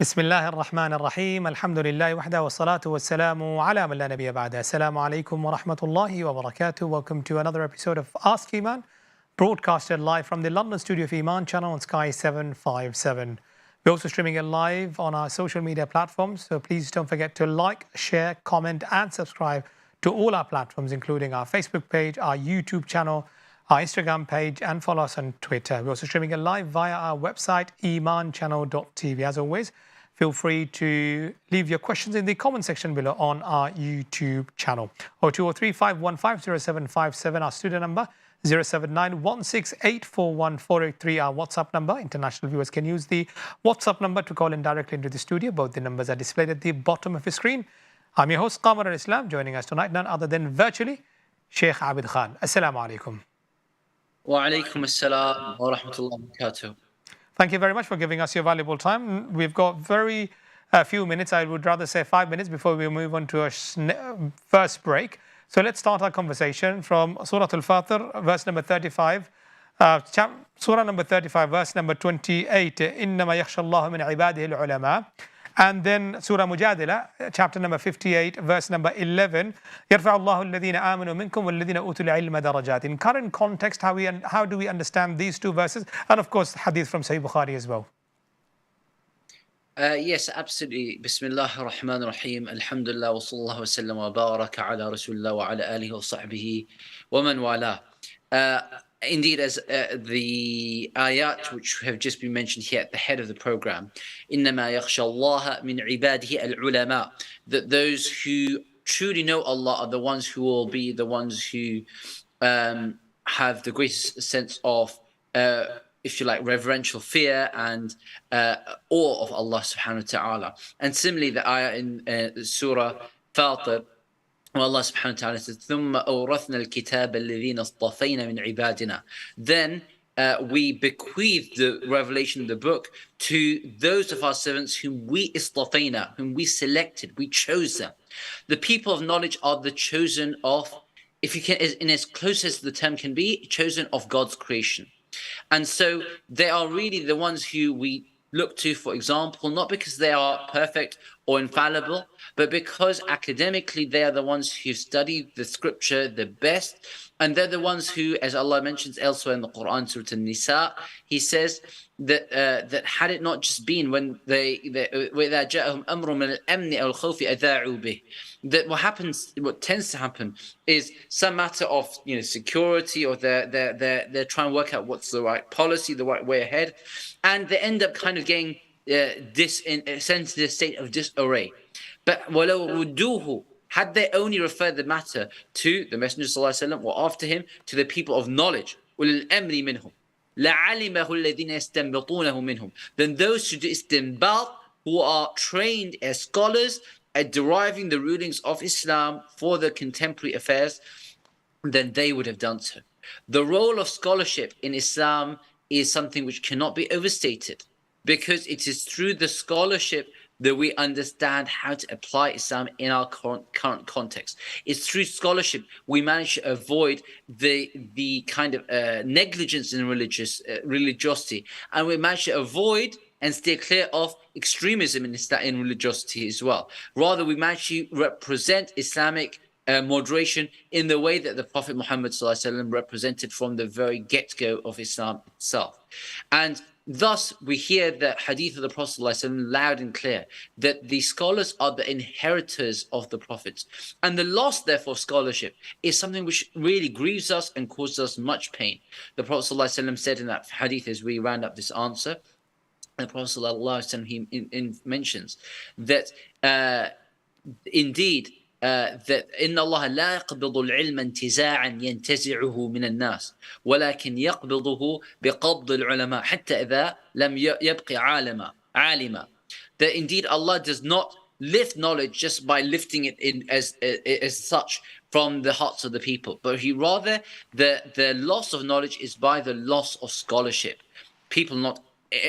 بسم الله الرحمن الرحيم الحمد لله وحده والصلاة والسلام على من لا نبي بعده. Assalamu alaikum wa rahmatullahi wa barakatuh. Welcome to another episode of Ask Eman, broadcasted live from the London studio of Eman Channel on Sky 757. We're also streaming it live on our social media platforms, so please don't forget to like, share, comment and subscribe to all our platforms, including our Facebook page, our YouTube channel, our Instagram page, and follow us on Twitter. We're also streaming it live via our website, emanchannel.tv. As always, feel free to leave your questions in the comment section below on our YouTube channel. 0203 515 0757, our studio number, 079 16841 our WhatsApp number. International viewers can use the WhatsApp number to call in directly into the studio. Both the numbers are displayed at the bottom of your screen. I'm your host, Qamarul Islam. Joining us tonight, none other than virtually, Sheikh Abid Khan. Assalamu alaikum. Wa alaikum assalam wa rahmatullahi wa barakatuh. Thank you very much for giving us your valuable time. We've got very few minutes, I would rather say 5 minutes, before we move on to our first break. So let's start our conversation from Surah Al-Fatir, verse number 35. Surah number 35, verse number 28. إِنَّمَا يَخْشَى اللَّهُ مِنْ عِبَادِهِ الْعُلَمَاءِ. And then Surah Mujadila, chapter number 58, verse number 11. يَرْفَعُ اللَّهُ الَّذِينَ آمَنُوا مِنْكُمْ وَالَّذِينَ أُوتُوا الْعِلْمَ دَرَجَاتٍ. In current context, how do we understand these two verses? And of course, hadith from Sahih Bukhari as well. Yes, absolutely. Bismillah ar-Rahman ar-Rahim. Alhamdulillah wa sallallahu wa sallam wa baraka ala Rasulullah wa ala alihi wa sahbihi wa man wala. Indeed, as the ayat which have just been mentioned here at the head of the program, إِنَّمَا يَخْشَى اللَّهَ مِنْ عِبَادِهِ الْعُلَمَاءِ, that those who truly know Allah are the ones who will be the ones who have the greatest sense of, if you like, reverential fear and awe of Allah subhanahu wa ta'ala. And similarly, the ayah in Surah Fatir, Allah subhanahu wa ta'ala says, ثُمَّ أَوْرَثْنَا الْكِتَابَ الَّذِينَ اصْطَفَيْنَا مِنْ عِبَادِنَا. Then we bequeath the revelation of the book to those of our servants whom we istafayna, whom we selected, we chose them. The people of knowledge are the chosen of, if you can, in as close as the term can be, chosen of God's creation. And so they are really the ones who we look to, for example, not because they are perfect or infallible, but because academically they are the ones who study the scripture the best. And they're the ones who, as Allah mentions elsewhere in the Quran, Surah An-Nisa, He says that that had it not just been when وَإِذَا جَاءَهُمْ أَمْرٌ مِنَ الْأَمْنِ أَوْ الْخَوْفِ أَذَاعُوا بِهِ, that what tends to happen is some matter of security, or they're trying to work out what's the right policy, the right way ahead, and they end up kind of getting sent to the state of disarray. But وَلَوْ رُدُّوهُ, had they only referred the matter to the Messenger ﷺ or after him, to the people of knowledge, أُولِي الْأَمْرِ مِنْهُمْ لَعَلِمَهُ الَّذِينَ يَسْتَنبِطُونَهُ مِنْهُمْ, then those who do istinbat, who are trained as scholars at deriving the rulings of Islam for the contemporary affairs, then they would have done so. The role of scholarship in Islam is something which cannot be overstated, because it is through the scholarship that we understand how to apply Islam in our current context. It's through scholarship we manage to avoid the kind of negligence in religiosity, and we manage to avoid and stay clear of extremism in religiosity as well. Rather, we manage to represent Islamic moderation in the way that the Prophet Muhammad ﷺ represented from the very get-go of Islam itself. And thus, we hear the hadith of the Prophet ﷺ loud and clear, that the scholars are the inheritors of the prophets. And the loss, therefore, of scholarship is something which really grieves us and causes us much pain. The Prophet ﷺ said in that hadith, as we round up this answer, the Prophet ﷺ, he mentions that indeed, that إن الله لا يقبض العلم انتزاعا ينتزعه من الناس ولكن يقبضه بقبض العلماء حتى إذا لم يبق عالما. That indeed Allah does not lift knowledge just by lifting it in as such from the hearts of the people, but he rather the loss of knowledge is by the loss of scholarship. People not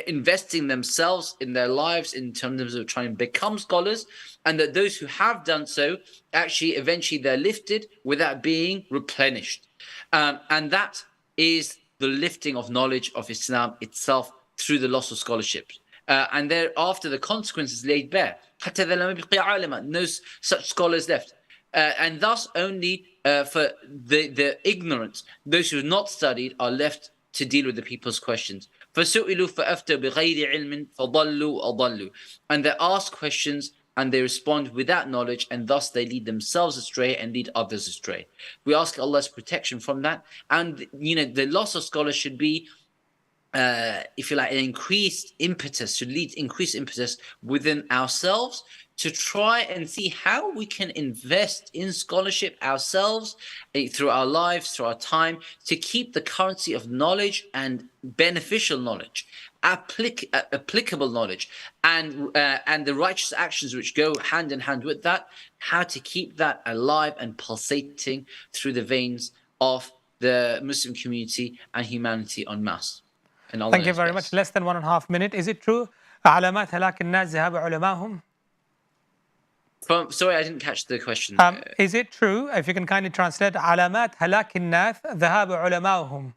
investing themselves in their lives in terms of trying to become scholars, and that those who have done so, actually eventually they're lifted without being replenished. And that is the lifting of knowledge of Islam itself through the loss of scholarship. and thereafter the consequences laid bare. حتى إذا لم يبقي عالما, no such scholars left. And thus only for the ignorant, those who have not studied, are left to deal with the people's questions. فسئلوا فأفتوا بغير علم فضلوا أضلوا. And they ask questions and they respond without knowledge, and thus they lead themselves astray and lead others astray. We ask Allah's protection from that. And the loss of scholars should be, if you like, an increased impetus, should lead to increased impetus within ourselves to try and see how we can invest in scholarship ourselves, through our lives, through our time, to keep the currency of knowledge and beneficial knowledge, applicable knowledge, and the righteous actions which go hand in hand with that, how to keep that alive and pulsating through the veins of the Muslim community and humanity en masse. Thank you very much. Less than 1.5 minutes. Is it true? علامات هلاك الناس ذهاب علماهم. Sorry, I didn't catch the question. Is it true? If you can kindly translate, علامات هلاك الناس ذهاب علماهم.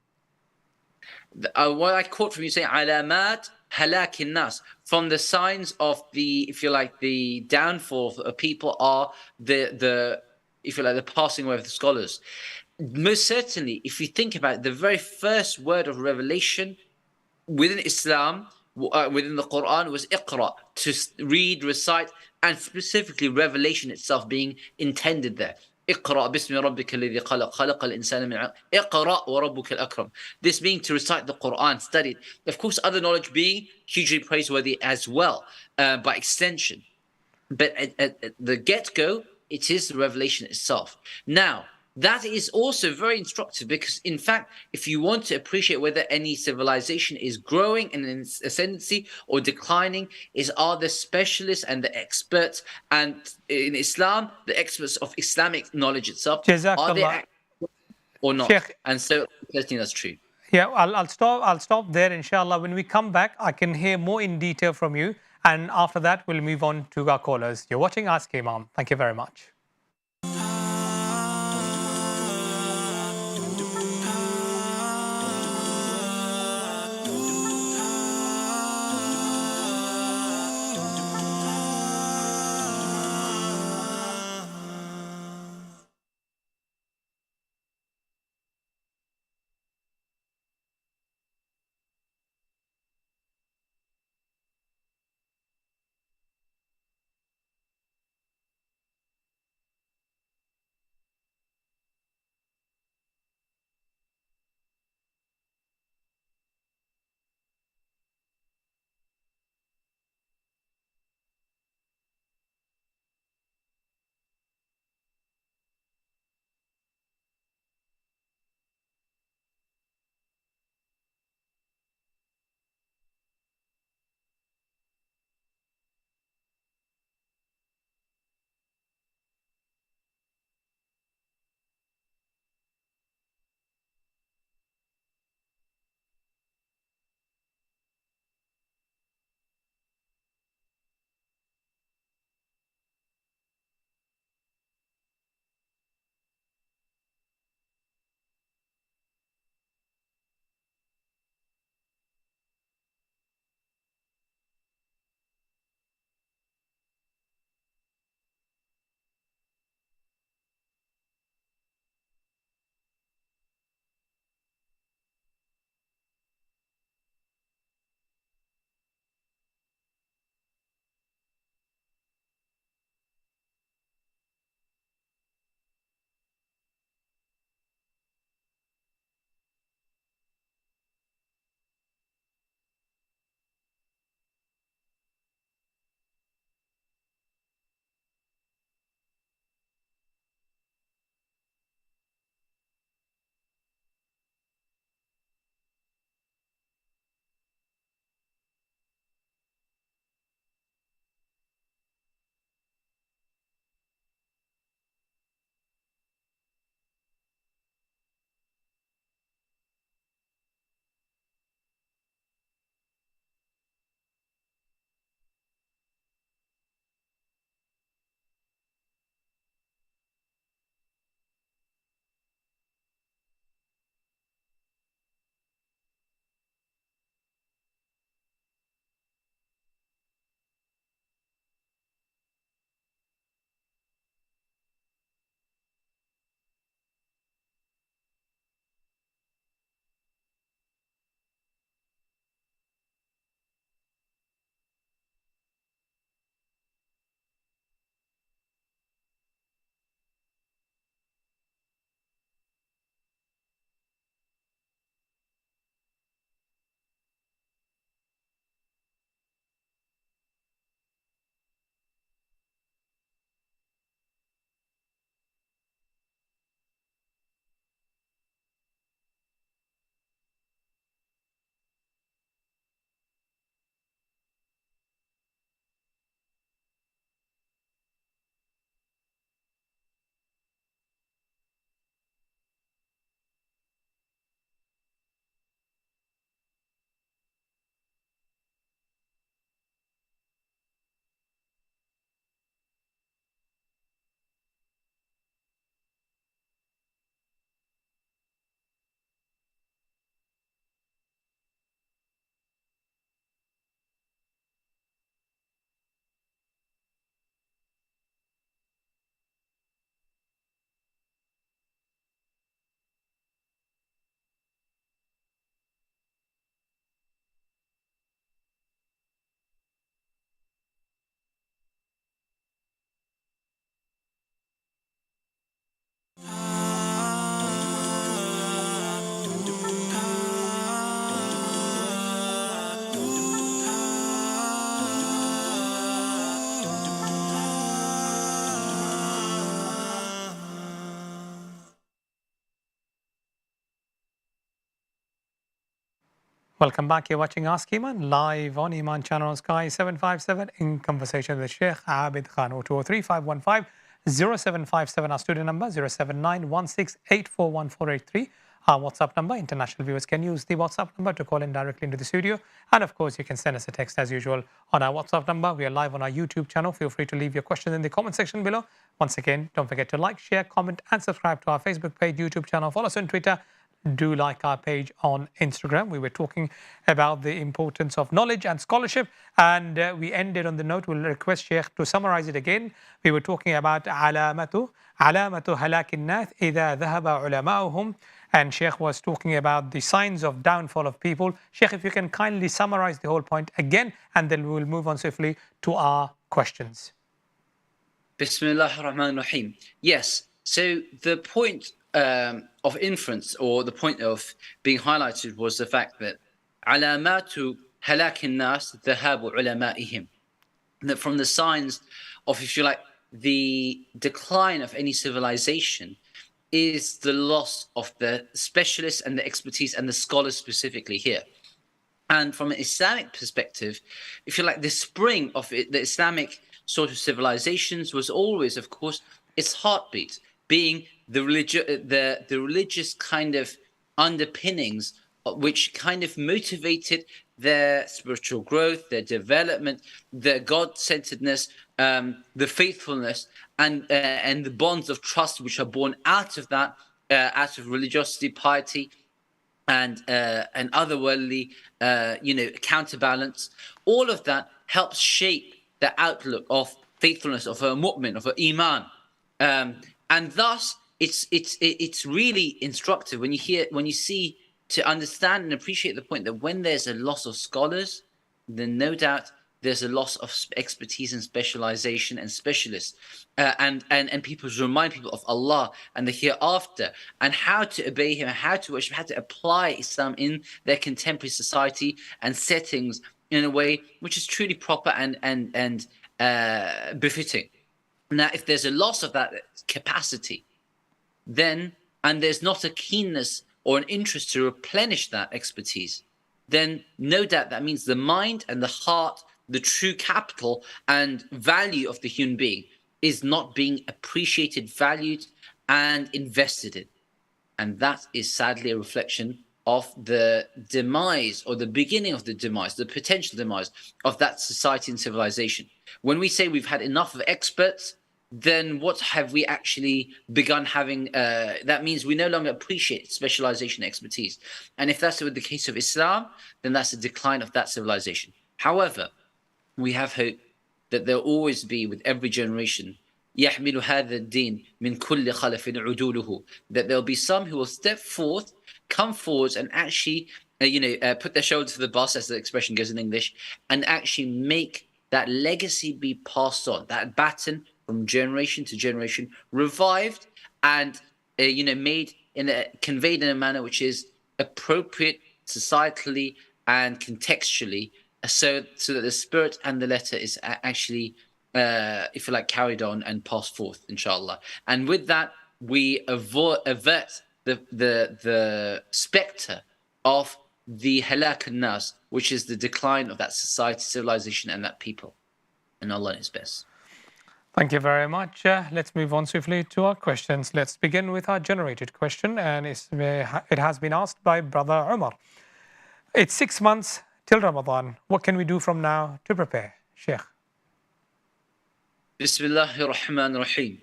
What I caught from you saying علامات هلاك الناس, from the signs of the, if you like, the downfall of people are the if you like, the passing away of the scholars. Most certainly, if you think about it, the very first word of revelation within Islam, within the Quran, was iqra, to read, recite, and specifically revelation itself being intended there. اقرأ باسم ربك الذي خلق خلق الإنسان من علق اقرأ وربك الأكرم. This being to recite the Quran, study it. Of course, other knowledge being hugely praiseworthy as well, by extension. But at the get-go, it is the revelation itself. Now, that is also very instructive, because in fact, if you want to appreciate whether any civilization is growing in its ascendancy or declining, are the specialists and the experts, and in Islam, the experts of Islamic knowledge itself, are they or not? Sheikh, and so I think that's true. Yeah, I'll stop there, inshallah. When we come back, I can hear more in detail from you. And after that, we'll move on to our callers. You're watching Ask Eman. Thank you very much. Welcome back. You're watching Ask Eman live on Eman Channel Sky 757 in conversation with Sheikh Abid Khan. 0203-515-0757. Our studio number 07916841483. Our WhatsApp number. International viewers can use the WhatsApp number to call in directly into the studio. And of course, you can send us a text as usual on our WhatsApp number. We are live on our YouTube channel. Feel free to leave your questions in the comment section below. Once again, don't forget to like, share, comment, and subscribe to our Facebook page, YouTube channel. Follow us on Twitter. Do like our page on Instagram. We were talking about the importance of knowledge and scholarship, and we ended on the note. We'll request Sheikh to summarize it again. We were talking about علامة هلاك الناس إذا ذهب علماؤهم, and Sheikh was talking about the signs of downfall of people. Sheikh, if you can kindly summarize the whole point again, and then we will move on swiftly to our questions. Bismillah ar-Rahman ar-Rahim. Yes, so the point of inference, or the point of being highlighted, was the fact that علامات هلاك الناس ذهاب علمائهم. That from the signs of, if you like, the decline of any civilization is the loss of the specialists and the expertise and the scholars specifically here. And from an Islamic perspective, if you like, the spring of it, the Islamic sort of civilizations was always, of course, its heartbeat, being the religious kind of underpinnings, which kind of motivated their spiritual growth, their development, their God-centeredness, the faithfulness, and the bonds of trust which are born out of that, out of religiosity, piety, and other worldly, counterbalance. All of that helps shape the outlook of faithfulness, of a mu'min, of an iman, and thus it's really instructive when you see, to understand and appreciate the point that when there's a loss of scholars, then no doubt there's a loss of expertise and specialization and specialists, and people to remind people of Allah and the hereafter, and how to obey Him, how to worship, how to apply Islam in their contemporary society and settings in a way which is truly proper and befitting. Now, if there's a loss of that capacity, then, and there's not a keenness or an interest to replenish that expertise, then no doubt that means the mind and the heart, the true capital and value of the human being, is not being appreciated, valued, and invested in. And that is sadly a reflection of the demise, or the beginning of the demise, the potential demise of that society and civilization. When we say we've had enough of experts, then what have we actually begun having? That means we no longer appreciate specialization and expertise. And if that's the case of Islam, then that's a decline of that civilization. However, we have hope that there'll always be, with every generation, يحمل هذا الدين من كل خلف عدوله, that there'll be some who will step forth, come forward, and actually, put their shoulder to the bus, as the expression goes in English, and actually make that legacy be passed on, that baton from generation to generation, revived and made conveyed in a manner which is appropriate societally and contextually, so that the spirit and the letter is actually, if you like, carried on and passed forth, inshallah. And with that, we avert the spectre of the halak nas, which is the decline of that society, civilization, and that people. And Allah is best. Thank you very much. Let's move on swiftly to our questions. Let's begin with our generated question, and it has been asked by Brother Umar. It's 6 months till Ramadan. What can we do from now to prepare? Sheikh. Bismillahir Rahmanir Rahim.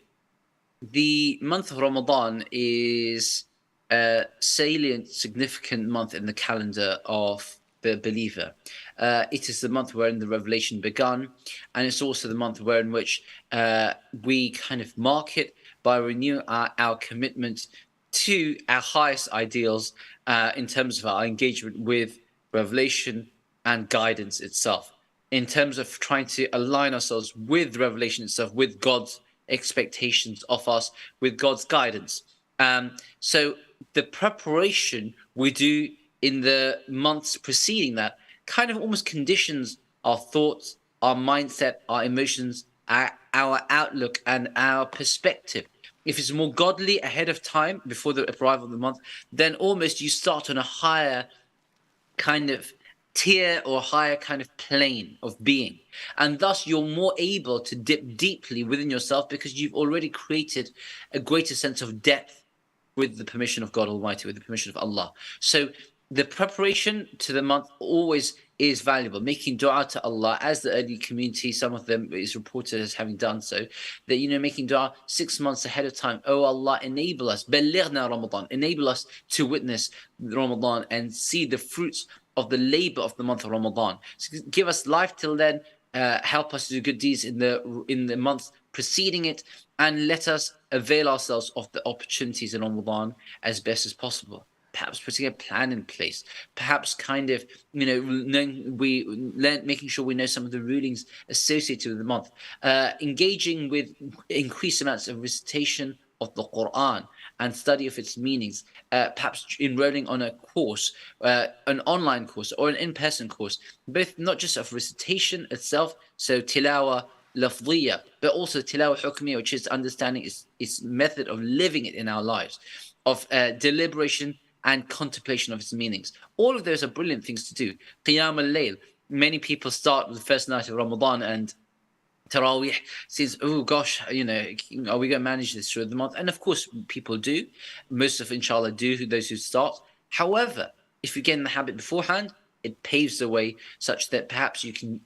The month of Ramadan is a salient, significant month in the calendar of the believer. It is the month wherein the revelation began, and it's also the month wherein which we kind of mark it by renewing our commitment to our highest ideals in terms of our engagement with revelation and guidance itself, in terms of trying to align ourselves with revelation itself, with God's expectations of us, with God's guidance. So the preparation we do in the months preceding that kind of almost conditions our thoughts, our mindset, our emotions, our outlook, and our perspective. If it's more godly ahead of time, before the arrival of the month, then almost you start on a higher kind of tier or higher kind of plane of being. And thus you're more able to dip deeply within yourself because you've already created a greater sense of depth with the permission of God Almighty, with the permission of Allah. So the preparation to the month always is valuable. Making dua to Allah, as the early community, some of them is reported as having done so, that, making dua 6 months ahead of time. Oh Allah, enable us, balighna Ramadan, enable us to witness Ramadan and see the fruits of the labor of the month of Ramadan. So give us life till then, help us to do good deeds in the months preceding it, and let us avail ourselves of the opportunities in Ramadan as best as possible. Perhaps putting a plan in place, perhaps kind of, making sure we know some of the rulings associated with the month, engaging with increased amounts of recitation of the Quran and study of its meanings, perhaps enrolling on a course, an online course or an in-person course, both not just of recitation itself, so tilawa lafdhiya, but also tilawa hukmiya, which is understanding its method of living it in our lives, of deliberation and contemplation of its meanings. All of those are brilliant things to do. Qiyam al-Layl. Many people start with the first night of Ramadan and Taraweeh says, oh gosh, are we going to manage this through the month? And of course, people do. Most of, inshallah, do, those who start. However, if you get in the habit beforehand, it paves the way such that perhaps you can,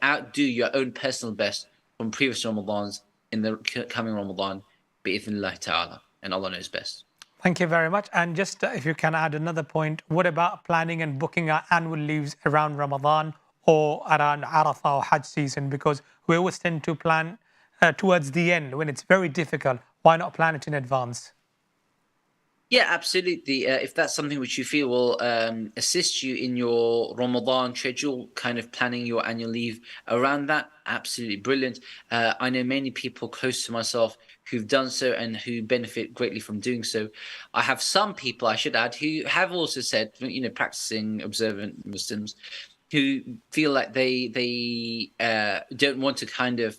outdo your own personal best from previous Ramadans in the coming Ramadan, bi'idhnillah ta'ala. And Allah knows best. Thank you very much. And just if you can add another point, what about planning and booking our annual leaves around Ramadan or around Arafah or Hajj season? Because we always tend to plan towards the end when it's very difficult. Why not plan it in advance? Yeah, absolutely. If that's something which you feel will assist you in your Ramadan schedule, kind of planning your annual leave around that, absolutely brilliant. I know many people close to myself who've done so and who benefit greatly from doing so. I have some people, I should add, who have also said, practicing observant Muslims, who feel like they don't want to kind of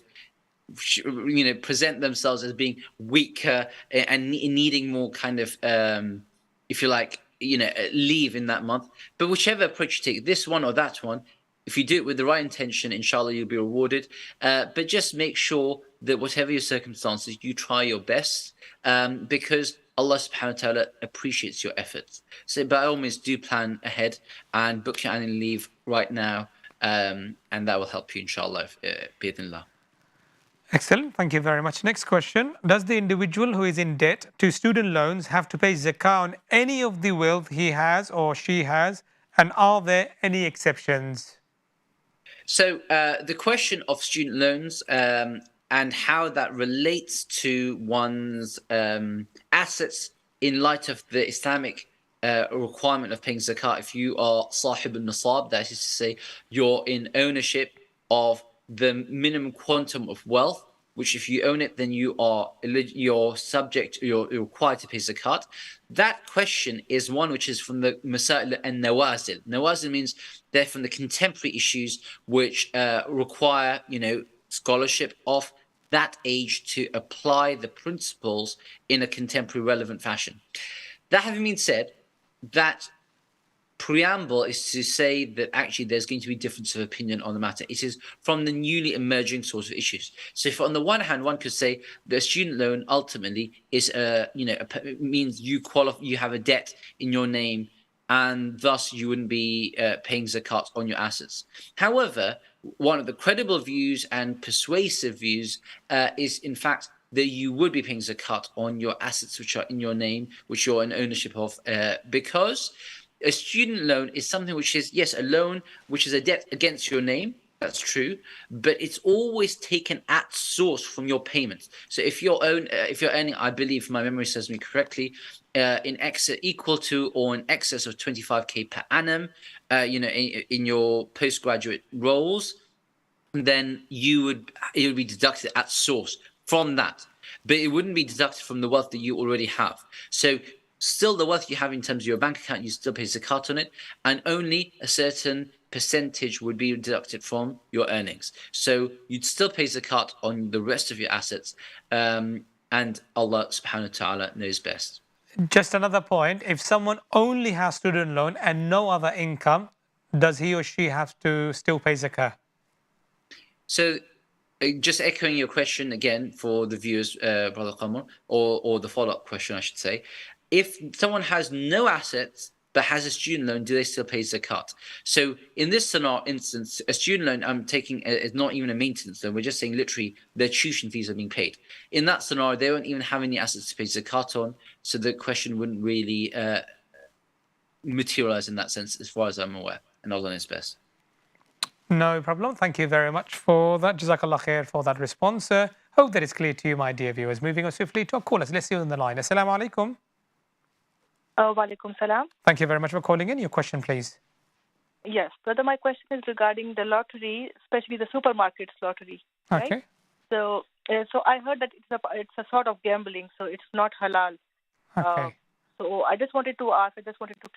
present themselves as being weaker and needing more kind of if you like leave in that month. But whichever approach you take, this one or that one, if you do it with the right intention, inshallah you'll be rewarded. But just make sure that whatever your circumstances, you try your best, because Allah subhanahu wa ta'ala appreciates your efforts. So by all means, do plan ahead and book your annual leave right now, and that will help you, inshallah, bi'idhnillah. Excellent. Thank you very much. Next question. Does the individual who is in debt to student loans have to pay zakah on any of the wealth he has or she has? And are there any exceptions? So the question of student loans and how that relates to one's assets in light of the Islamic requirement of paying zakat. If you are sahib al-nisab, that is to say, you're in ownership of the minimum quantum of wealth, which if you own it, then you're required to pay zakat. That question is one which is from the Masail and Nawazil. Nawazil means they're from the contemporary issues which require, scholarship of that age to apply the principles in a contemporary relevant fashion. That having been said, that preamble is to say that actually there's going to be difference of opinion on the matter. It is from the newly emerging sort of issues. So if on the one hand, one could say the student loan ultimately is, means you have a debt in your name, and thus you wouldn't be paying zakat on your assets. However, one of the credible views and persuasive views is in fact that you would be paying zakat on your assets which are in your name, which you're in ownership of, because a student loan is something which is, yes, a loan which is a debt against your name. That's true, but it's always taken at source from your payments. So if you're earning, I believe, if my memory serves me correctly, in excess equal to or in excess of 25k per annum, in your postgraduate roles, then it would be deducted at source from that, but it wouldn't be deducted from the wealth that you already have. So still the wealth you have in terms of your bank account, you still pay zakat on it, and only a certain percentage would be deducted from your earnings. So you'd still pay zakat on the rest of your assets, and Allah subhanahu wa ta'ala knows best. Just another point, if someone only has student loan and no other income, does he or she have to still pay zakah? So, just echoing your question again for the viewers, Brother Qamar, or the follow-up question, I should say. If someone has no assets but has a student loan, do they still pay zakat? So, in this scenario, instance, a student loan I'm taking is not even a maintenance loan. We're just saying literally their tuition fees are being paid. In that scenario, they won't even have any assets to pay zakat on, so the question wouldn't really materialize in that sense, as far as I'm aware. And Allah knows best. No problem. Thank you very much for that. Jazakallah khair for that response. Hope that is clear to you, my dear viewers. Moving on swiftly to our callers. Let's see you on the line. Assalamu alaikum. Walaikum salam. Thank you very much for calling in. Your question, please. Yes, brother, my question is regarding the lottery, especially the supermarkets lottery. Right? Okay. So I heard that it's a sort of gambling, so it's not halal. Okay. So I just wanted to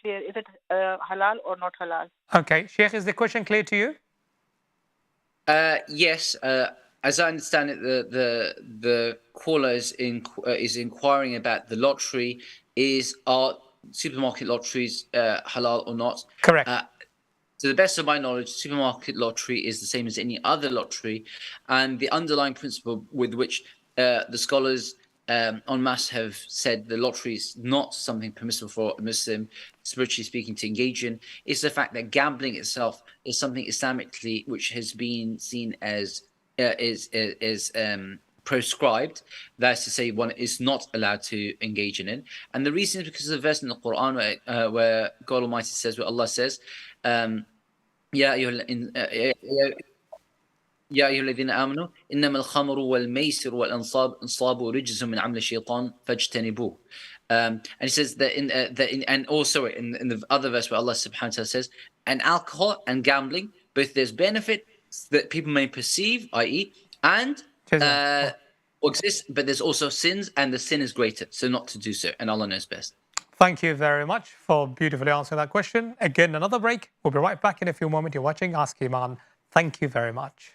clear, is it halal or not halal? Okay. Sheikh, is the question clear to you? Yes. As I understand it, the caller is inquiring about the lottery. Are supermarket lotteries halal or not? Correct. To the best of my knowledge, supermarket lottery is the same as any other lottery, and the underlying principle with which the scholars en masse have said the lottery is not something permissible for a Muslim, spiritually speaking, to engage in, is the fact that gambling itself is something Islamically which has been seen as proscribed. That's to say, one is not allowed to engage in it. And the reason is because of the verse in the Quran where God Almighty says, where Allah says, يا أيها الذين آمنوا إنما الخمر والميسر والأنصاب رجز من عمل الشيطان فاجتنبوه. And he says that and also in the other verse where Allah subhanahu wa ta'ala says, and alcohol and gambling, both there's benefits that people may perceive, i.e., and exist, but there's also sins, and the sin is greater, so not to do so, and Allah knows best. Thank you very much for beautifully answering that question. Again, another break. We'll be right back in a few moments. You're watching Ask Eman. Thank you very much.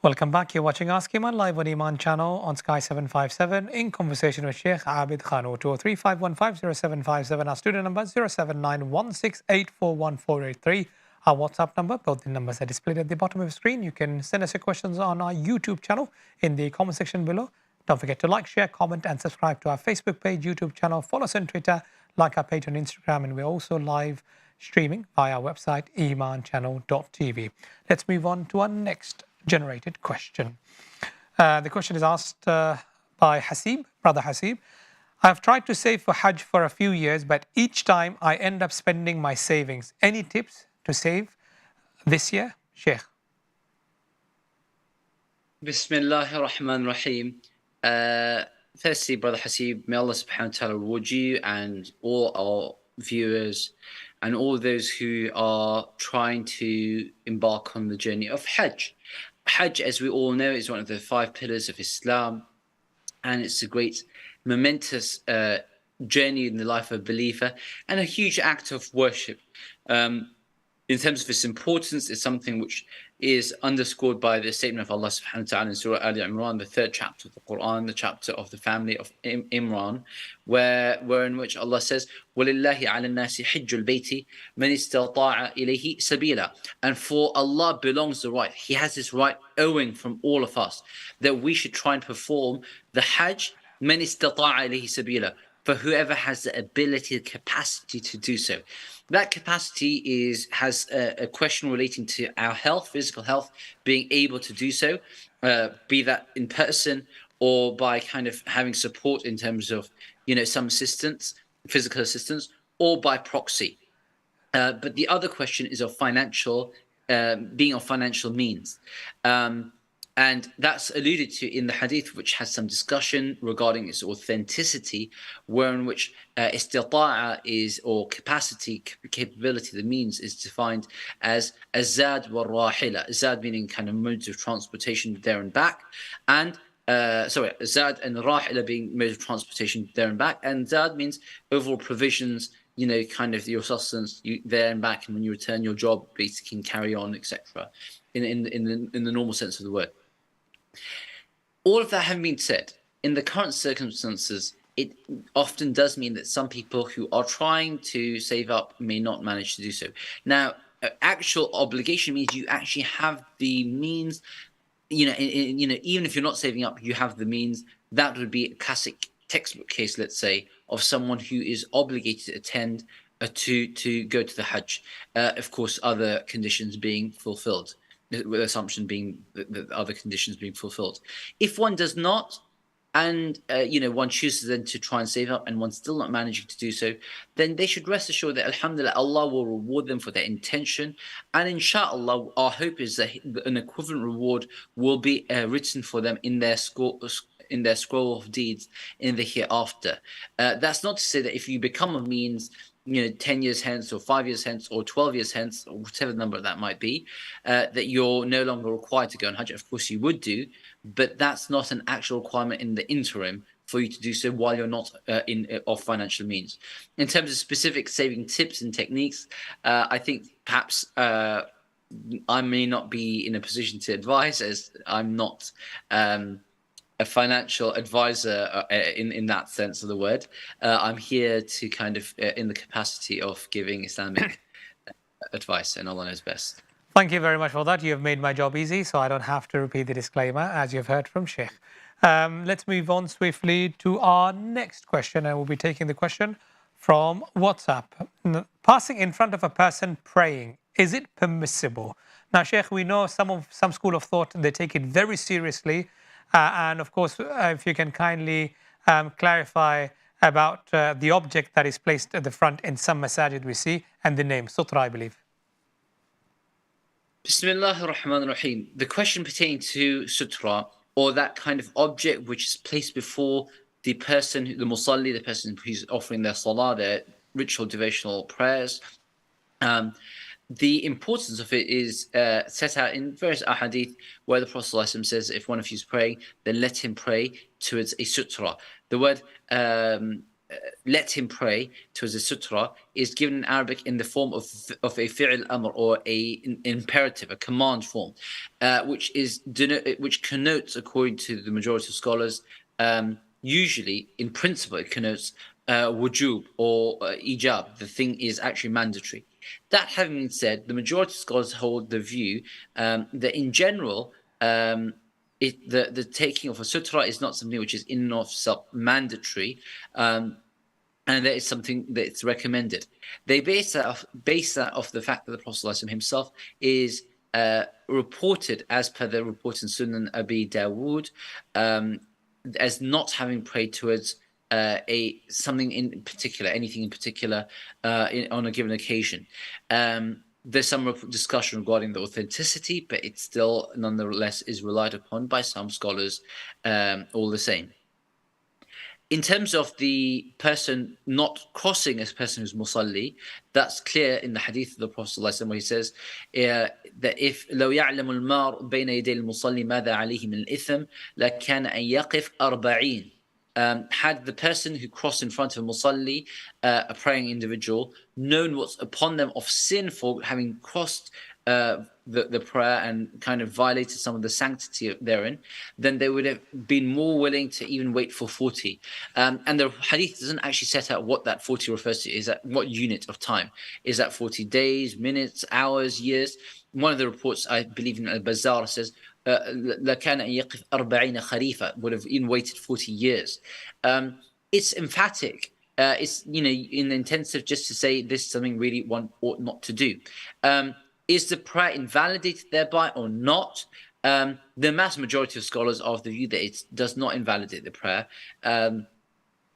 Welcome back. You're watching Ask Eman live on Eman Channel on Sky 757 in conversation with Sheikh Abid Khan. 203-515-0757. Our studio number 079-168-41483. Our WhatsApp number, both the numbers are displayed at the bottom of the screen. You can send us your questions on our YouTube channel in the comment section below. Don't forget to like, share, comment and subscribe to our Facebook page, YouTube channel. Follow us on Twitter, like our page on Instagram, and we're also live streaming via our website, emanchannel.tv. Let's move on to our next generated question. The question is asked by Hasib, brother Hasib. I've tried to save for Hajj for a few years, but each time I end up spending my savings. Any tips to save this year, Sheikh? Bismillahir Rahmanir Rahim. Firstly, brother Hasib, may Allah subhanahu wa ta'ala reward you and all our viewers and all those who are trying to embark on the journey of Hajj. Hajj, as we all know, is one of the 5 pillars of Islam, and it's a great, momentous journey in the life of a believer and a huge act of worship. In terms of its importance, it's something which is underscored by the statement of Allah subhanahu wa ta'ala in Surah Al Imran, the 3rd chapter of the Quran, the chapter of the family of Imran, where in which Allah says, وَلِلَّهِ عَلَى النَّاسِ حِجُّ الْبَيْتِ مَنِ اسْتَطَاعَ إِلَيْهِ سَبِيلًا. And for Allah belongs the right. He has this right owing from all of us that we should try and perform the Hajj, مَنِ اسْتَطَاعَ إِلَيْهِ سَبِيلًا, for whoever has the ability, the capacity to do so. That capacity has a question relating to our health, physical health, being able to do so, be that in person or by kind of having support in terms of, some assistance, physical assistance, or by proxy. But the other question is of being of financial means. And that's alluded to in the hadith, which has some discussion regarding its authenticity, in which istita'a is, or capacity, capability, the means, is defined as azad wa rahila. Azad meaning kind of modes of transportation there and back, and azad and rahila being modes of transportation there and back, and zad means overall provisions, kind of your sustenance there and back, and when you return your job, basically can carry on, etc. In the normal sense of the word. All of that having been said, in the current circumstances, it often does mean that some people who are trying to save up may not manage to do so. Now, actual obligation means you actually have the means. Even if you're not saving up, you have the means. That would be a classic textbook case, let's say, of someone who is obligated to attend to go to the Hajj. Of course, other conditions being fulfilled. With assumption being the other conditions being fulfilled. If one does not, and one chooses then to try and save up, and one's still not managing to do so, then they should rest assured that alhamdulillah, Allah will reward them for their intention, and inshallah, our hope is that an equivalent reward will be written for them in their scroll of deeds in the hereafter. That's not to say that if you become a means, 10 years hence or 5 years hence or 12 years hence or whatever number that might be, that you're no longer required to go on Hajj. Of course you would do, but that's not an actual requirement in the interim for you to do so while you're not of financial means. In terms of specific saving tips and techniques, I think perhaps I may not be in a position to advise, as I'm not a financial advisor in that sense of the word. I'm here to kind of in the capacity of giving Islamic advice, and Allah knows best. Thank you very much for that. You have made my job easy, so I don't have to repeat the disclaimer, as you've heard from Sheikh. Let's move on swiftly to our next question, and we'll be taking the question from WhatsApp. Passing in front of a person praying, is it permissible? Now, Sheikh, we know some school of thought, they take it very seriously. And of course, if you can kindly clarify about the object that is placed at the front in some masajid we see, and the name, sutra, I believe. Bismillahir Rahmanir Rahim. The question pertaining to sutra, or that kind of object which is placed before the person, the musalli, the person who's offering their salah, their ritual devotional prayers, the importance of it is set out in various ahadith, where the Prophet ﷺ says, if one of you is praying, then let him pray towards a sutra. The word let him pray towards the sutra is given in Arabic in the form of a fi'l amr, or an imperative, a command form, which connotes, according to the majority of scholars, usually in principle it connotes wujub or ijab. The thing is actually mandatory. That having been said, the majority of scholars hold the view that in general, the taking of a sutra is not something which is in and of itself mandatory, and that is something that's recommended. They base that off the fact that the Prophet ﷺ himself is reported, as per the report in Sunan Abi Dawood, as not having prayed towards something in particular, anything in particular, on a given occasion. There's some discussion regarding the authenticity, but it still nonetheless is relied upon by some scholars all the same. In terms of the person not crossing as a person who's musalli, that's clear in the hadith of the Prophet ﷺ, where he says that if لو يعلم المار بين يدي المصلي ماذا عليه من الإثم لكان أن يقف 40. Had the person who crossed in front of a musalli, a praying individual, known what's upon them of sin for having crossed the prayer and kind of violated some of the sanctity therein, then they would have been more willing to even wait for 40. And the hadith doesn't actually set out what that 40 refers to. Is that what unit of time? Is that 40 days, minutes, hours, years? One of the reports, I believe in Al-Bazzar, says لكان أن يقف 40 خريفا, would have even waited 40 years. It's emphatic. It's, in intensive, just to say this is something really one ought not to do. Is the prayer invalidated thereby or not? The mass majority of scholars are of the view that it does not invalidate the prayer,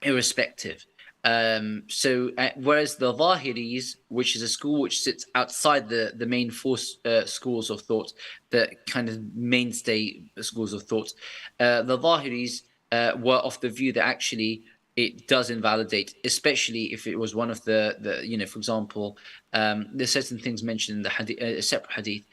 irrespective. Whereas the Zahiris, which is a school which sits outside the main four schools of thought, the kind of mainstay schools of thought, the Zahiris were of the view that actually it does invalidate, especially if it was one of the for example, there's certain things mentioned in the hadith, a separate hadith,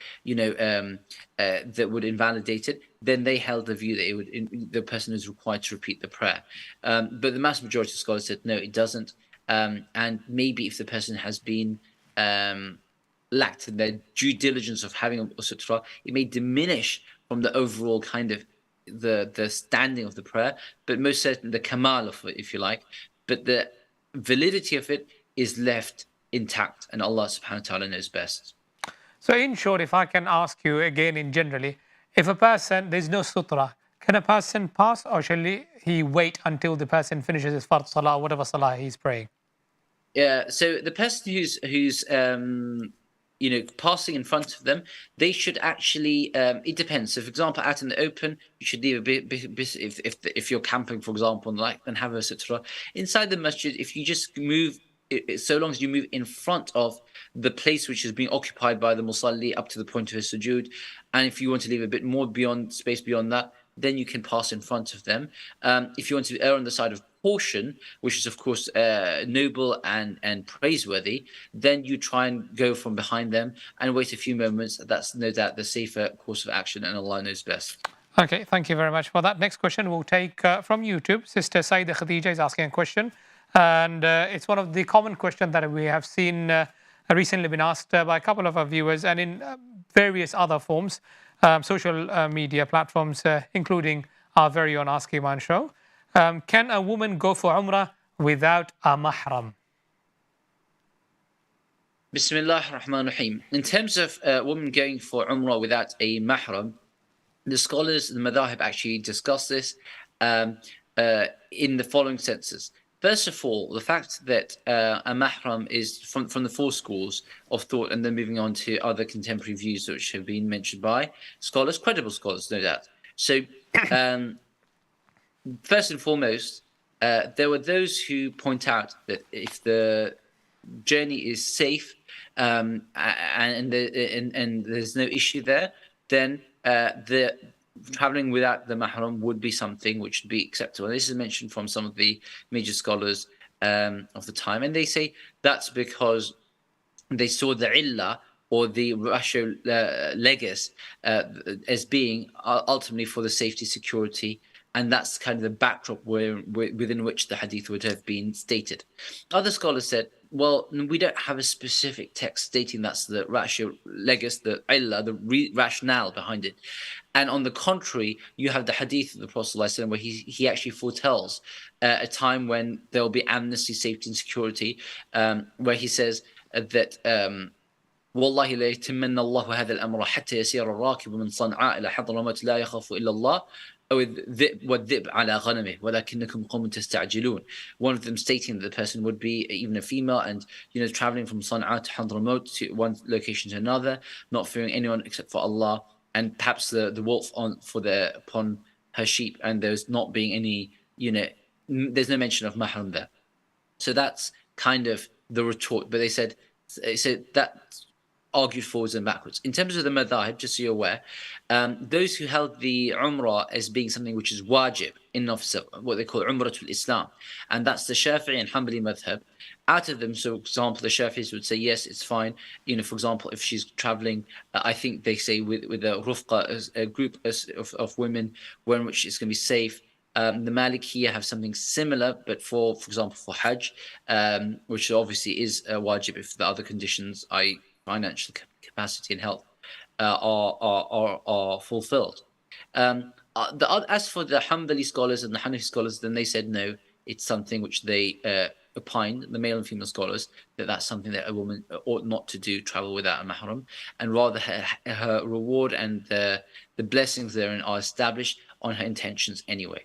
that would invalidate it. Then they held the view that the person is required to repeat the prayer. But the mass majority of scholars said no, it doesn't. And maybe if the person has been lacked in their due diligence of having a sutra, it may diminish from the overall kind of the standing of the prayer, but most certainly the kamal of it, if you like. But the validity of it is left intact, and Allah subhanahu wa ta'ala knows best. So in short, if I can ask you again in generally, if a person, there's no sutra, can a person pass, or shall he wait until the person finishes his fard salah, whatever salah he's praying? Yeah, so the person who's passing in front of them, they should actually, it depends. So for example, out in the open, you should leave a bit if you're camping, for example, and have a sutra. Inside the masjid, if you just move, so long as you move in front of the place which is being occupied by the musalli up to the point of his sujood, and if you want to leave a bit more space beyond that, then you can pass in front of them. If you want to err on the side of caution, which is of course noble and praiseworthy, then you try and go from behind them and wait a few moments. That's no doubt the safer course of action, and Allah knows best. Okay, thank you very much for that. Next question we'll take from YouTube. Sister Saida Khadija is asking a question, and it's one of the common questions that we have seen recently been asked by a couple of our viewers, and in various other forms, social media platforms, including our very own Ask Eman show. Can a woman go for Umrah without a mahram? Bismillah ar-Rahman ar-Rahim. In terms of a woman going for Umrah without a mahram, the scholars, the madhahib, actually discuss this in the following senses. First of all, the fact that a mahram is from the four schools of thought, and then moving on to other contemporary views which have been mentioned by scholars, credible scholars, no doubt. So, first and foremost, there were those who point out that if the journey is safe and there's no issue there, then the traveling without the mahram would be something which would be acceptable. And this is mentioned from some of the major scholars of the time, and they say that's because they saw the illah, or the ratio legis, as being ultimately for the safety, security And that's kind of the backdrop within which the hadith would have been stated. Other scholars said, well, we don't have a specific text stating that's the ratio legis, the illah, the rationale behind it. And on the contrary, you have the hadith of the Prophet ﷺ where he actually foretells a time when there will be amnesty, safety, and security, where he says that والله لا يتمن الله هذا الأمر حتى يسير الراكب من صنعاء إلى حضرموت لا يخاف إلا الله أو الذئب والذئب على غنمه ولكنكم قوم تستعجلون. One of them stating that the person would be even a female and traveling from Sana'a to Hadramaut to one location to another, not fearing anyone except for Allah, and perhaps the wolf upon her sheep, and there's not being any there's no mention of mahram there. So that's kind of the retort. But they said that argued forwards and backwards. In terms of the madhahib, just so you're aware, those who held the Umrah as being something which is wajib in of itself, what they call Umratul Islam, and that's the Shafi'i and Hanbali madhab. Out of them, so for example, the Shafi'is would say yes, it's fine. For example, if she's traveling, I think they say with a rufqa, a group of women, when which it's going to be safe. The Malikiya have something similar, but for example, for Hajj, which obviously is wajib if the other conditions, financial capacity and health, are fulfilled. As for the Hanbali scholars and the Hanafi scholars, then they said no, it's something which they opined, the male and female scholars, that's something that a woman ought not to do, travel without a mahram, and rather her reward and the blessings therein are established on her intentions anyway.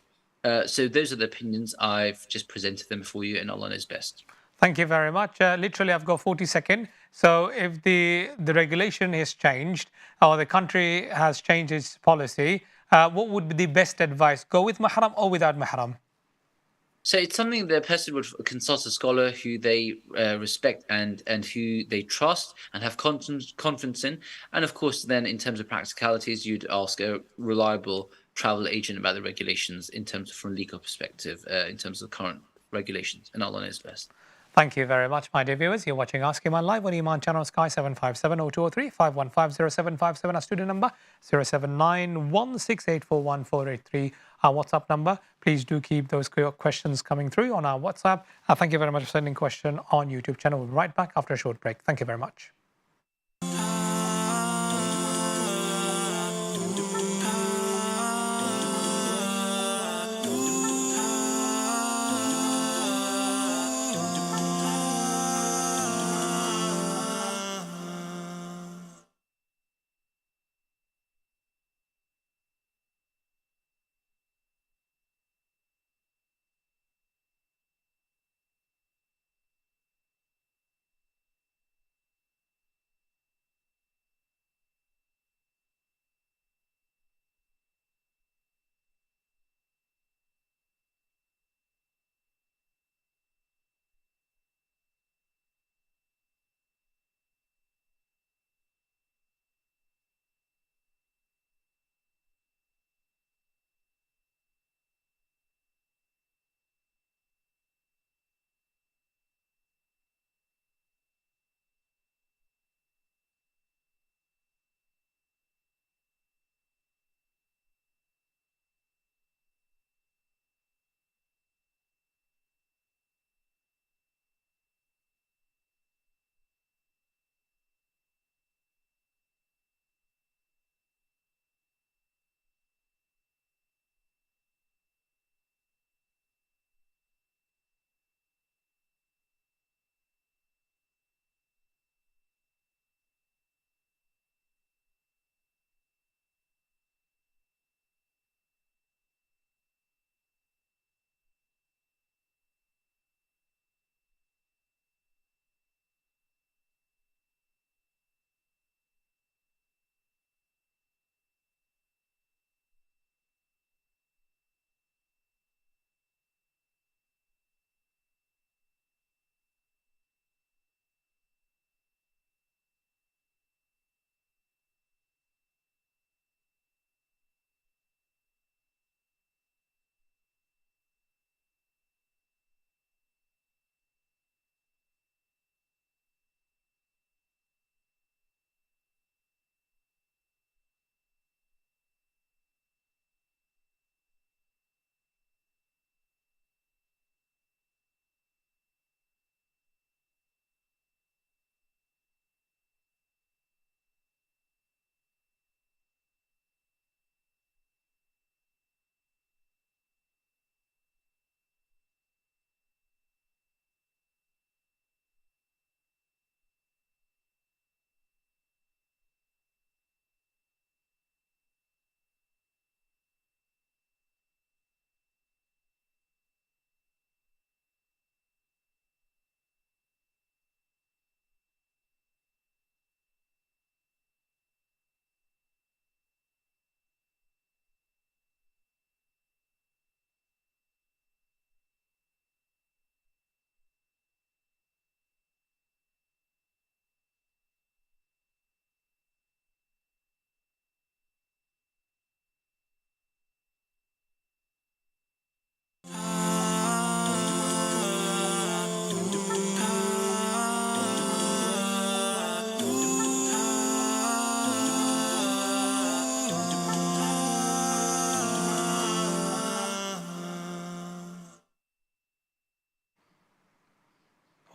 So those are the opinions. I've just presented them for you, and Allah knows best. Thank you very much. Literally, I've got 40 seconds. So if the regulation has changed or the country has changed its policy, what would be the best advice? Go with mahram or without mahram? So it's something the person would consult a scholar who they respect and who they trust and have confidence in. And of course, then in terms of practicalities, you'd ask a reliable travel agent about the regulations in terms of from a legal perspective, in terms of current regulations. And Allah knows best. Thank you very much, my dear viewers. You're watching Ask Eman live on Eman Channel Sky 757-0203 515-0757. Our studio number 07916841483. Our WhatsApp number. Please do keep those questions coming through on our WhatsApp. Thank you very much for sending question on YouTube channel. We'll be right back after a short break. Thank you very much.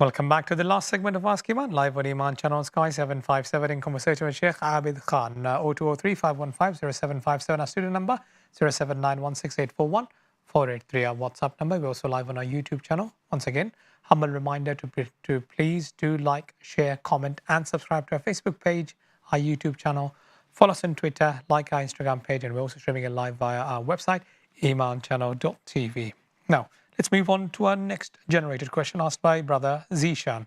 Welcome back to the last segment of Ask Eman, live on Eman Channel Sky 757 in conversation with Sheikh Abid Khan. 0203 515 0757, our student number 07916841 483, our WhatsApp number. We're also live on our YouTube channel. Once again, humble reminder to please do like, share, comment, and subscribe to our Facebook page, our YouTube channel. Follow us on Twitter, like our Instagram page, and we're also streaming it live via our website, emanchannel.tv. Now, let's move on to our next generated question asked by brother Zishan.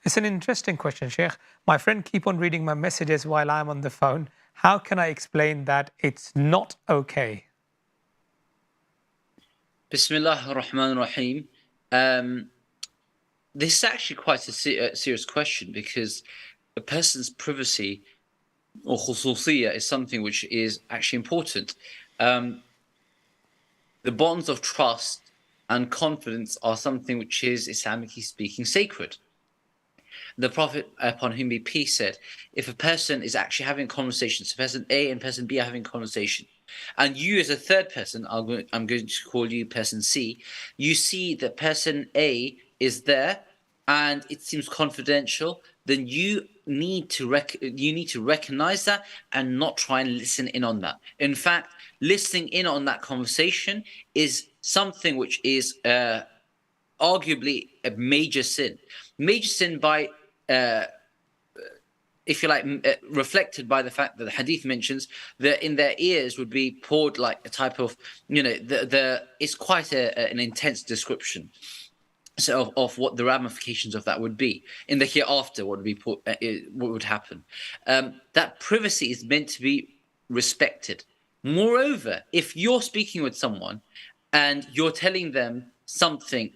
It's an interesting question, Sheikh. My friend keep on reading my messages while I'm on the phone. How can I explain that it's not okay? Bismillah ar-Rahman ar-Rahim. This is actually quite a serious question, because a person's privacy or khususiyya is something which is actually important. The bonds of trust and confidence are something which is, Islamically speaking, sacred. The Prophet, upon whom be peace, said, if a person is actually having conversations, person A and person B are having a conversation, and you as a third person, I'm going to call you person C, you see that person A is there and it seems confidential, then you need to recognize that and not try and listen in on that. In fact, listening in on that conversation is something which is arguably a major sin. Major sin by, if you like, reflected by the fact that the hadith mentions that in their ears would be poured like a type of, it's quite an intense description. So of what the ramifications of that would be in the hereafter, what would happen. That privacy is meant to be respected. Moreover, if you're speaking with someone and you're telling them something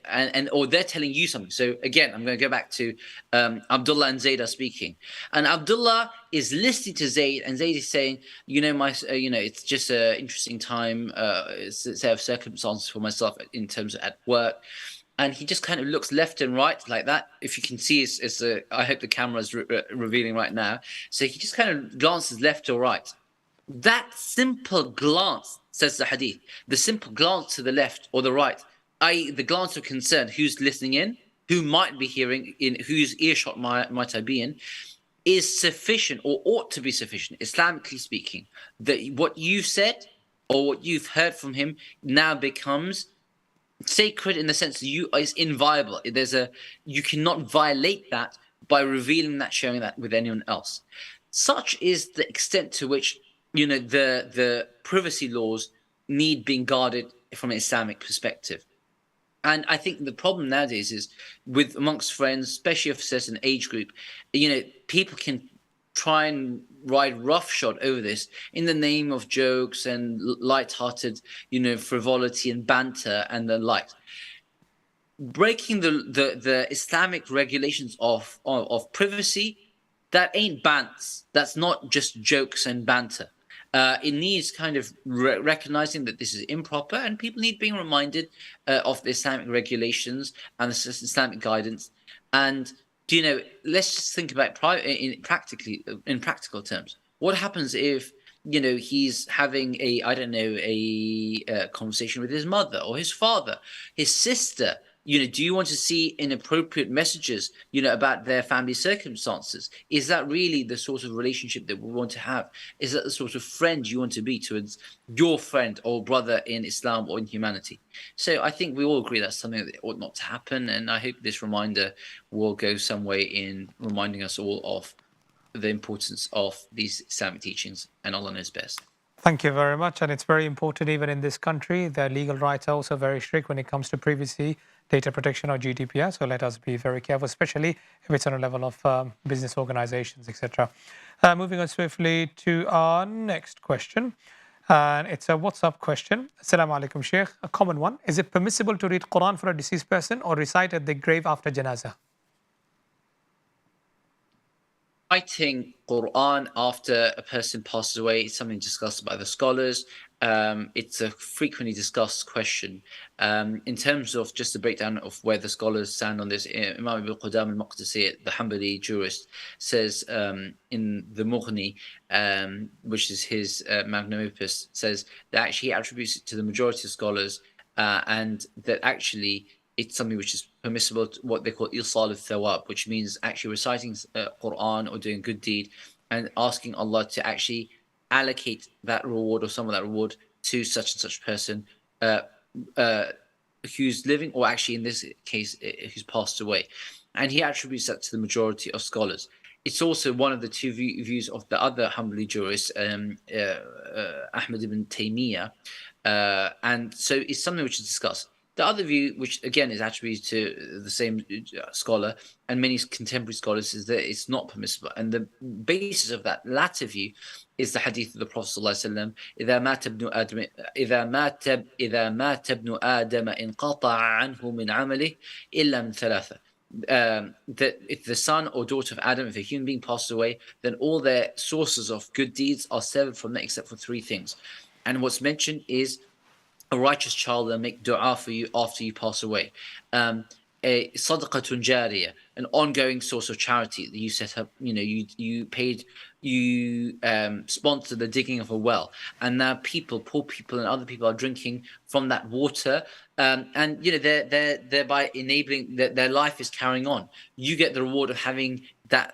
or they're telling you something. So again, I'm going to go back to Abdullah and Zayd are speaking, and Abdullah is listening to Zayd, and Zayd is saying, it's just an interesting time, set of circumstances for myself in terms of at work. And he just kind of looks left and right like that. If you can see, I hope the camera is revealing right now. So he just kind of glances left or right. That simple glance, says the hadith, the simple glance to the left or the right, i.e. the glance of concern, who's listening in, who might be hearing, in whose earshot might I be in, is sufficient or ought to be sufficient, Islamically speaking, that what you've said or what you've heard from him now becomes sacred in the sense that is inviolable. You cannot violate that by revealing that, sharing that with anyone else. Such is the extent to which the privacy laws need being guarded from an Islamic perspective. And I think the problem nowadays is with amongst friends, especially of a certain age group, people can try and ride roughshod over this in the name of jokes and light-hearted, frivolity and banter and the like. Breaking the Islamic regulations of privacy, that ain't bants. That's not just jokes and banter. It needs kind of recognizing that this is improper, and people need being reminded of the Islamic regulations and the Islamic guidance. And let's just think about in practical terms. What happens if he's having a conversation with his mother or his father, his sister? Do you want to see inappropriate messages, about their family circumstances? Is that really the sort of relationship that we want to have? Is that the sort of friend you want to be towards your friend or brother in Islam or in humanity? So I think we all agree that's something that ought not to happen. And I hope this reminder will go some way in reminding us all of the importance of these Islamic teachings, and Allah knows best. Thank you very much. And it's very important, even in this country, the legal rights are also very strict when it comes to privacy, data protection, or GDPR. So let us be very careful, especially if it's on a level of business organizations, etc. Moving on swiftly to our next question. And it's a WhatsApp question. Assalamu alaikum, Sheikh. A common one. Is it permissible to read Quran for a deceased person or recite at the grave after janazah? Reciting Quran after a person passes away is something discussed by the scholars. It's a frequently discussed question. In terms of just the breakdown of where the scholars stand on this, Imam Ibn Qudam al-Maqdisi, the Hanbali jurist, says in the Mughni, which is his magnum opus, says that actually he attributes it to the majority of scholars, and that actually it's something which is permissible, what they call isal al-thawab, which means actually reciting Quran or doing a good deed and asking Allah to actually allocate that reward or some of that reward to such and such person uh, uh, who's living, or actually in this case, who's passed away. And he attributes that to the majority of scholars. It's also one of the two views of the other Hanbali jurist, Ahmad ibn Taymiyyah. And so it's something which is discussed. The other view, which again is attributed to the same scholar and many contemporary scholars, is that it's not permissible. And the basis of that latter view is the hadith of the Prophet ﷺ: إذا مات ابن آدم إذا مات ابن آدم انقطع عنه من عمله إلا من ثلاثة. That if the son or daughter of Adam, if a human being passes away, then all their sources of good deeds are severed from them except for three things. And what's mentioned is a righteous child that make dua for you after you pass away. A sadaqatun jariyah, an ongoing source of charity that you set up. You paid, you sponsored the digging of a well, and now poor people, and other people are drinking from that water, and they're thereby enabling that their life is carrying on. You get the reward of having that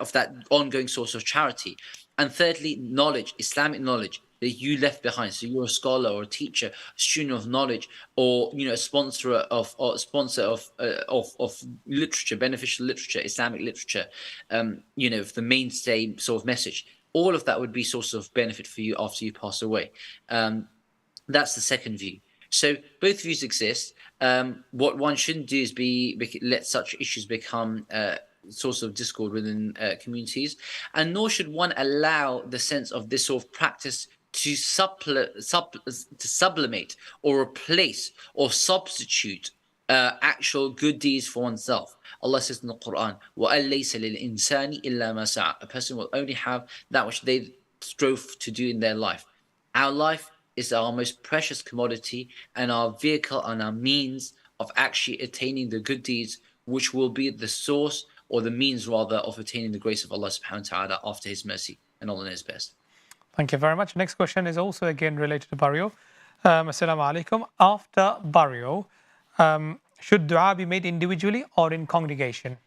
ongoing source of charity. And thirdly, knowledge, Islamic knowledge that you left behind. So you're a scholar or a teacher, a student of knowledge, or a sponsor of literature, beneficial literature, Islamic literature. The mainstay sort of message. All of that would be source of benefit for you after you pass away. That's the second view. So both views exist. What one shouldn't do is let such issues become source of discord within communities, and nor should one allow the sense of this sort of practice to sublimate or replace or substitute actual good deeds for oneself. Allah says in the Quran, وَأَن لَيْسَ لِلْإِنسَانِ إِلَّا مَا سَعَى. A person will only have that which they strove to do in their life. Our life is our most precious commodity, and our vehicle and our means of actually attaining the good deeds, which will be the source or the means rather of attaining the grace of Allah subhanahu wa ta'ala after His mercy, and Allah knows best. Thank you very much. Next question is also again related to burial. Assalamu alaikum. After burial, should dua be made individually or in congregation?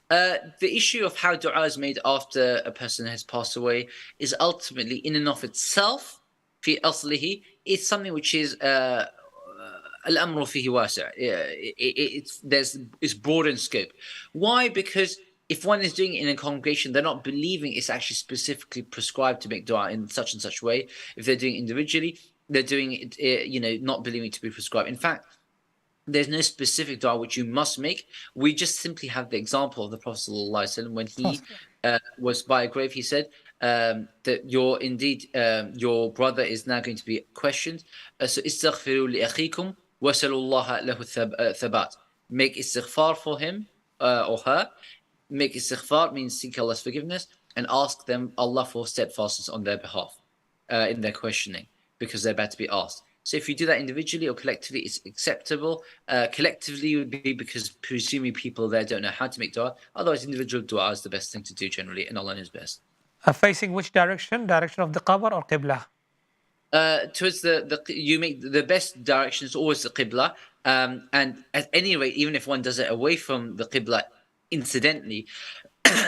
The issue of how dua is made after a person has passed away is ultimately, in and of itself, fi aslihi, it's something which is al-amru fihi wasi'. It's broad in scope. Why? Because if one is doing it in a congregation, they're not believing it's actually specifically prescribed to make dua in such and such way. If they're doing it individually, they're doing it, not believing it to be prescribed. In fact, there's no specific dua which you must make. We just simply have the example of the Prophet ﷺ when he was by a grave. He said that your brother is now going to be questioned. So istaghfiru li akhikum wa sallallahu lahu thabat. Make istighfar for him or her. Make istighfar means seek Allah's forgiveness and ask them Allah for steadfastness on their behalf in their questioning, because they're about to be asked. So if you do that individually or collectively, it's acceptable. Collectively would be because presumably people there don't know how to make dua. Otherwise, individual dua is the best thing to do generally, and Allah knows best. Facing which direction? Direction of the qabr or qibla? Towards you make the best direction is always the qibla. And at any rate, even if one does it away from the qibla incidentally,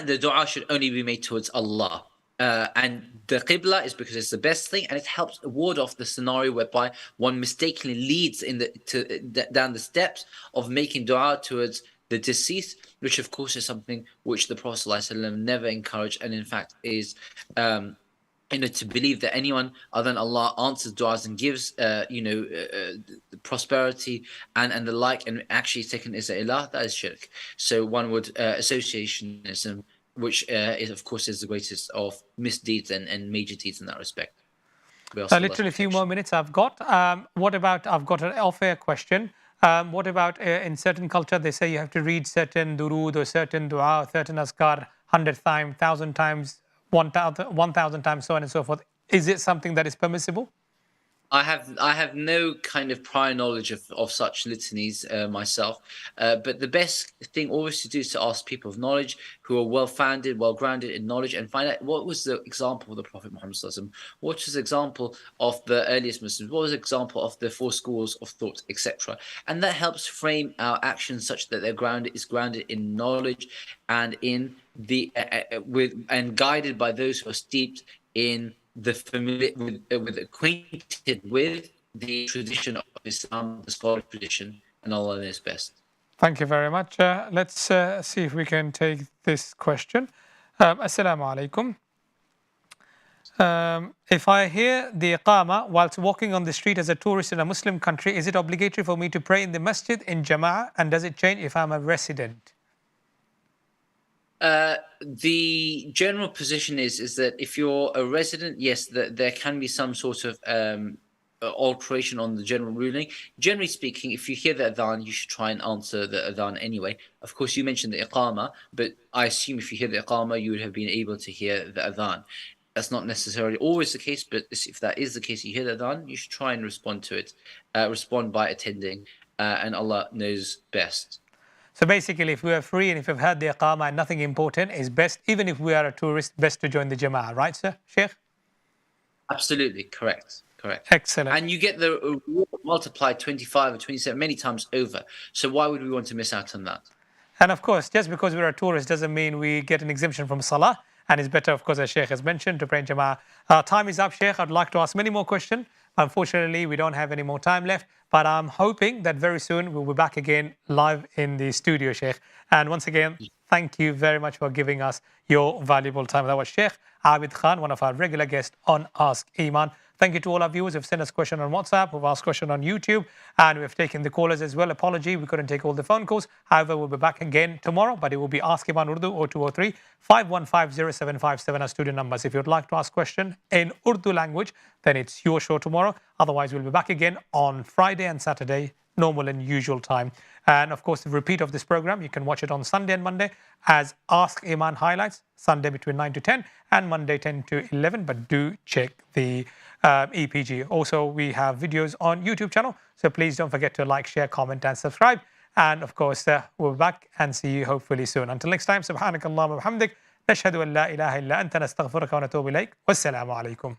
the dua should only be made towards Allah. And the qibla is because it's the best thing, and it helps ward off the scenario whereby one mistakenly leads down the steps of making dua towards the deceased, which of course is something which the Prophet ﷺ never encouraged, and in fact is to believe that anyone other than Allah answers du'as and gives prosperity and the like, and actually taken as ilah, that is shirk. So one would associationism, which is of course is the greatest of misdeeds and major deeds in that respect. Literally a few more minutes I've got. I've got an off-air question. What about in certain culture, they say you have to read certain durood or certain dua or certain azkar 100 times, 1,000 times, 1,000 times, so on and so forth. Is it something that is permissible? I have no kind of prior knowledge of such litanies myself, but the best thing always to do is to ask people of knowledge who are well-founded, well-grounded in knowledge, and find out what was the example of the Prophet Muhammad Sallallahu Alaihi Wasallam, what was the example of the earliest Muslims, what was the example of the four schools of thought, etc. And that helps frame our actions such that is grounded in knowledge and in the and guided by those who are steeped in the familiar with acquainted with the tradition of Islam, the scholarly tradition, and Allah knows best. Thank you very much. Let's see if we can take this question. Assalamu alaikum. If I hear the iqama whilst walking on the street as a tourist in a Muslim country, is it obligatory for me to pray in the masjid in Jama'ah, and does it change if I'm a resident? The general position is that if you're a resident, yes, there can be some sort of alteration on the general ruling. Generally speaking, if you hear the adhan, you should try and answer the adhan anyway. Of course, you mentioned the iqama, but I assume if you hear the iqama, you would have been able to hear the adhan. That's not necessarily always the case, but if that is the case, you hear the adhan, you should try and respond to it. Respond by attending, and Allah knows best. So basically, if we are free and if we've heard the iqama and nothing important, is best, even if we are a tourist, best to join the Jama'ah, right, sir, Sheikh? Absolutely, correct. Excellent. And you get the reward multiplied 25 or 27 many times over. So why would we want to miss out on that? And of course, just because we're a tourist doesn't mean we get an exemption from Salah. And it's better, of course, as Sheikh has mentioned, to pray in Jama'ah. Time is up, Sheikh. I'd like to ask many more questions. Unfortunately, we don't have any more time left. But I'm hoping that very soon we'll be back again live in the studio, Sheikh. And once again, thank you very much for giving us your valuable time. That was Sheikh Abid Khan, one of our regular guests on Ask Eman. Thank you to all our viewers who've sent us questions on WhatsApp, who've asked questions on YouTube, and we've taken the callers as well. Apology, we couldn't take all the phone calls. However, we'll be back again tomorrow, but it will be Ask Eman Urdu 0203 515 0757 our studio numbers. If you'd like to ask a question in Urdu language, then it's your show tomorrow. Otherwise, we'll be back again on Friday and Saturday, normal and usual time. And of course, the repeat of this program, you can watch it on Sunday and Monday as Ask Eman highlights, Sunday between 9 to 10 and Monday 10 to 11. But do check the EPG. Also, we have videos on YouTube channel. So please don't forget to like, share, comment and subscribe. And of course, we'll be back and see you hopefully soon. Until next time, subhanakallah wa bihamdik. نشهد أن لا إله إلا أنت نستغفرك ونتوب إليك والسلام عليكم.